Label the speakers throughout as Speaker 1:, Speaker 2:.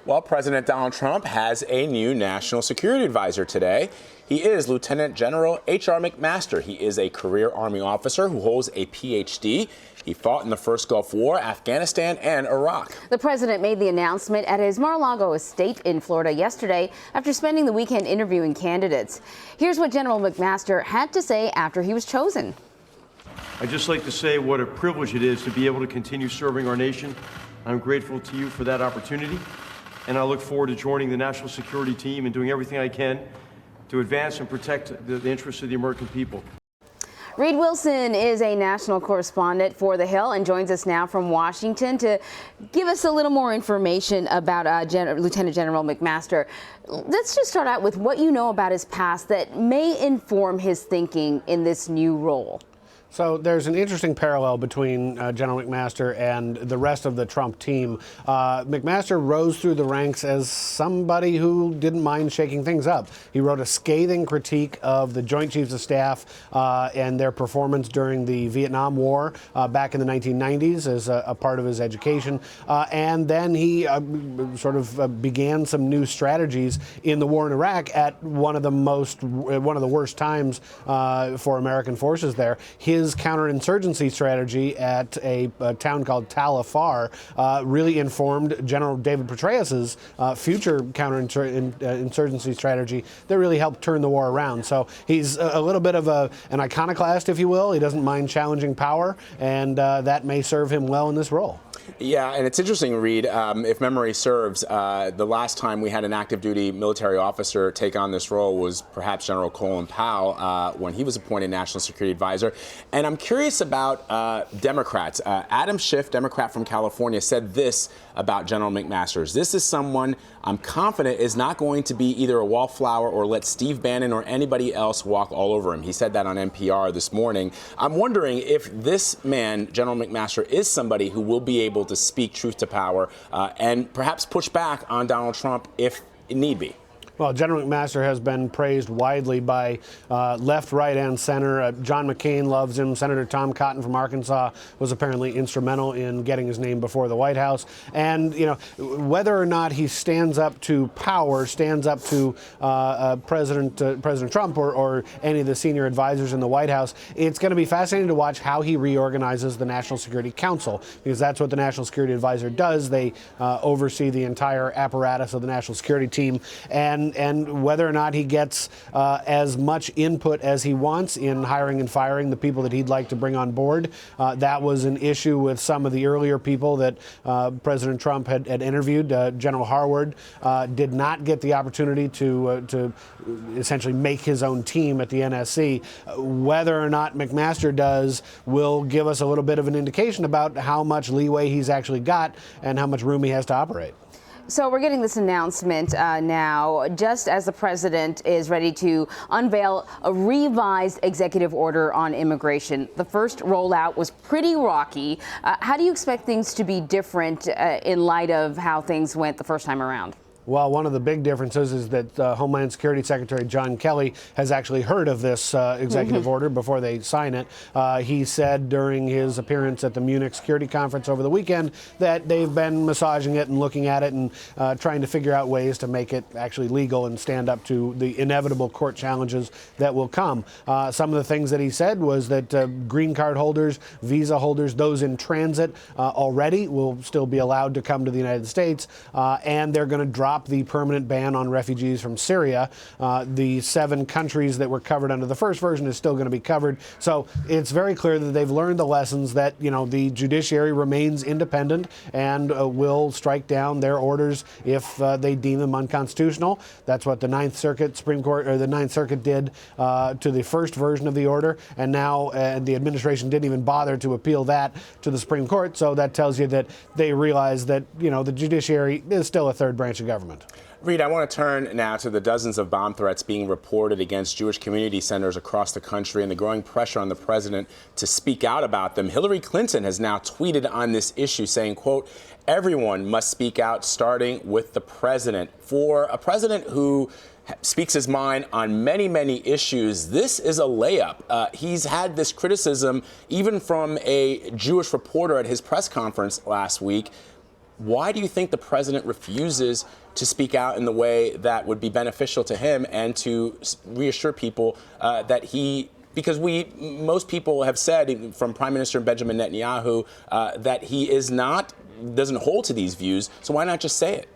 Speaker 1: Well, President Donald Trump has a new national security advisor today. He is Lieutenant General HR McMaster. He is a career Army officer who holds a PhD. He fought in the first Gulf War, Afghanistan, and Iraq.
Speaker 2: The president made the announcement at his Mar-a-Lago estate in Florida yesterday after spending the weekend interviewing candidates. Here's what General McMaster had to say after he was chosen.
Speaker 3: I'd just like to say what a privilege it is to be able to continue serving our nation. I'm grateful to you for that opportunity, and I look forward to joining the national security team and doing everything I can to advance and protect the interests of the American people.
Speaker 2: Reid Wilson is a national correspondent for The Hill and joins us now from Washington to give us a little more information about Lieutenant General McMaster. Let's just start out with what you know about his past that may inform his thinking in this new role.
Speaker 4: So there's an interesting parallel between General McMaster and the rest of the Trump team. McMaster rose through the ranks as somebody who didn't mind shaking things up. He wrote a scathing critique of the Joint Chiefs of Staff and their performance during the Vietnam War back in the 1990s as a part of his education. And then he began some new strategies in the war in Iraq at one of the worst times for American forces there. His counterinsurgency strategy at a town called Tal Afar really informed General David Petraeus's future counterinsurgency strategy that really helped turn the war around. So he's a little bit of an iconoclast, if you will. He doesn't mind challenging power, and that may serve him well in this role.
Speaker 1: Yeah, and it's interesting, Reid, if memory serves, the last time we had an active duty military officer take on this role was perhaps General Colin Powell when he was appointed National Security Advisor. And I'm curious about Democrats. Adam Schiff, Democrat from California, said this about General McMaster. This is someone I'm confident is not going to be either a wallflower or let Steve Bannon or anybody else walk all over him. He said that on NPR this morning. I'm wondering if this man, General McMaster, is somebody who will be able to speak truth to power and perhaps push back on Donald Trump if need be.
Speaker 4: Well, General McMaster has been praised widely by left, right, and center. John McCain loves him. Senator Tom Cotton from Arkansas was apparently instrumental in getting his name before the White House. And, you know, whether or not he stands up to power, stands up to President Trump or any of the senior advisors in the White House, it's going to be fascinating to watch how he reorganizes the National Security Council, because that's what the National Security Advisor does. They oversee the entire apparatus of the national security team. And whether or not he gets as much input as he wants in hiring and firing the people that he'd like to bring on board. That was an issue with some of the earlier people that President Trump had interviewed. General Harward did not get the opportunity to essentially make his own team at the NSC. Whether or not McMaster does will give us a little bit of an indication about how much leeway he's actually got and how much room he has to operate.
Speaker 2: So we're getting this announcement now, just as the president is ready to unveil a revised executive order on immigration. The first rollout was pretty rocky. How do you expect things to be different in light of how things went the first time around?
Speaker 4: Well, one of the big differences is that Homeland Security Secretary John Kelly has actually heard of this executive order before they sign it. He said during his appearance at the Munich Security Conference over the weekend that they've been massaging it and looking at it and trying to figure out ways to make it actually legal and stand up to the inevitable court challenges that will come. Some of the things that he said was that green card holders, visa holders, those in transit already will still be allowed to come to the United States, and they're going to drop the permanent ban on refugees from Syria. The 7 countries that were covered under the first version is still going to be covered. So it's very clear that they've learned the lessons that, you know, the judiciary remains independent and will strike down their orders if they deem them unconstitutional. That's what the Ninth Circuit Supreme Court or the Ninth Circuit did to the first version of the order, and now the administration didn't even bother to appeal that to the Supreme Court. So that tells you that they realize that, you know, the judiciary is still a third branch of government.
Speaker 1: Reid, I want to turn now to the dozens of bomb threats being reported against Jewish community centers across the country and the growing pressure on the president to speak out about them. Hillary Clinton has now tweeted on this issue saying, quote, "Everyone must speak out, starting with the president." For a president who speaks his mind on many, many issues, this is a layup. He's had this criticism even from a Jewish reporter at his press conference last week. Why do you think the president refuses to speak out in the way that would be beneficial to him and to reassure people that he, because most people have said, from Prime Minister Benjamin Netanyahu, that he doesn't hold to these views, so why not just say it?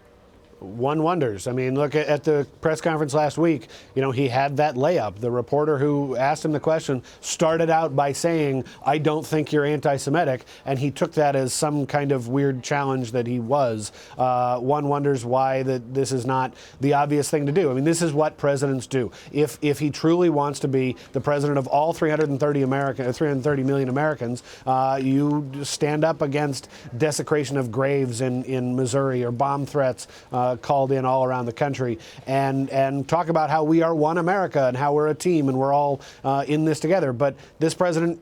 Speaker 4: One wonders. I mean, look at the press conference last week. You know, he had that layup. The reporter who asked him the question started out by saying, "I don't think you're anti-Semitic," and he took that as some kind of weird challenge that he was. One wonders why this is not the obvious thing to do. I mean, this is what presidents do. If he truly wants to be the president of all 330 million Americans, you stand up against desecration of graves in Missouri or bomb threats called in all around the country, and talk about how we are one America and how we're a team and we're all in this together. But this president,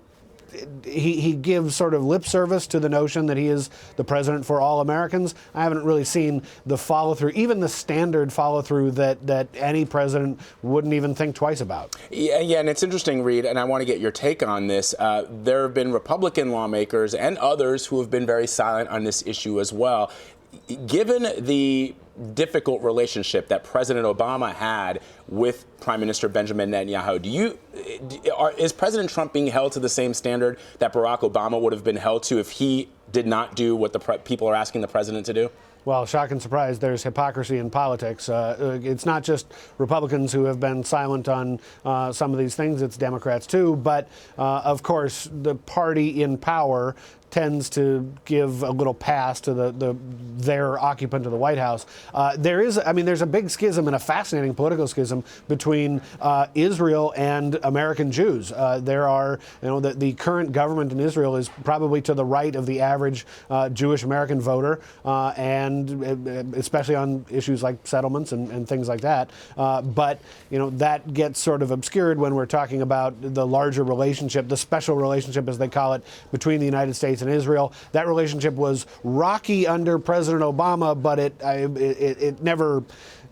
Speaker 4: he gives sort of lip service to the notion that he is the president for all Americans. I haven't really seen the follow-through, even the standard follow-through that any president wouldn't even think twice about.
Speaker 1: Yeah, and it's interesting, Reid, and I want to get your take on this. There have been Republican lawmakers and others who have been very silent on this issue as well. Given the difficult relationship that President Obama had with Prime Minister Benjamin Netanyahu, is President Trump being held to the same standard that Barack Obama would have been held to if he did not do what the people are asking the president to do?
Speaker 4: Well, shock and surprise, there's hypocrisy in politics. It's not just Republicans who have been silent on some of these things, it's Democrats too. But of course, the party in power tends to give a little pass to their occupant of the White House. There's a big schism and a fascinating political schism between Israel and American Jews. The current government in Israel is probably to the right of the average Jewish American voter, and especially on issues like settlements and things like that. But that gets sort of obscured when we're talking about the larger relationship, the special relationship, as they call it, between the United States and Israel. That relationship was rocky under President Obama, but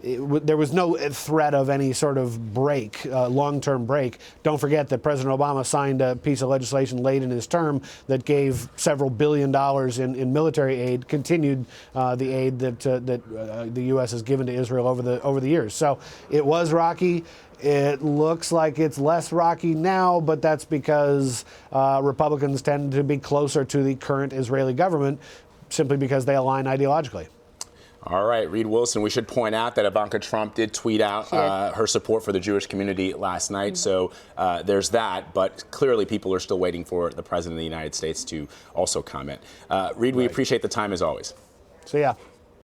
Speaker 4: there was no threat of any sort of break, long-term break. Don't forget that President Obama signed a piece of legislation late in his term that gave several $billion in military aid, continued the aid that the U.S. has given to Israel over the years. So it was rocky. It looks like it's less rocky now, but that's because Republicans tend to be closer to the current Israeli government simply because they align ideologically.
Speaker 1: All right, Reid Wilson, we should point out that Ivanka Trump did tweet out her support for the Jewish community last night. So there's that. But clearly people are still waiting for the President of the United States to also comment. Reid, we appreciate the time as always.
Speaker 4: See ya.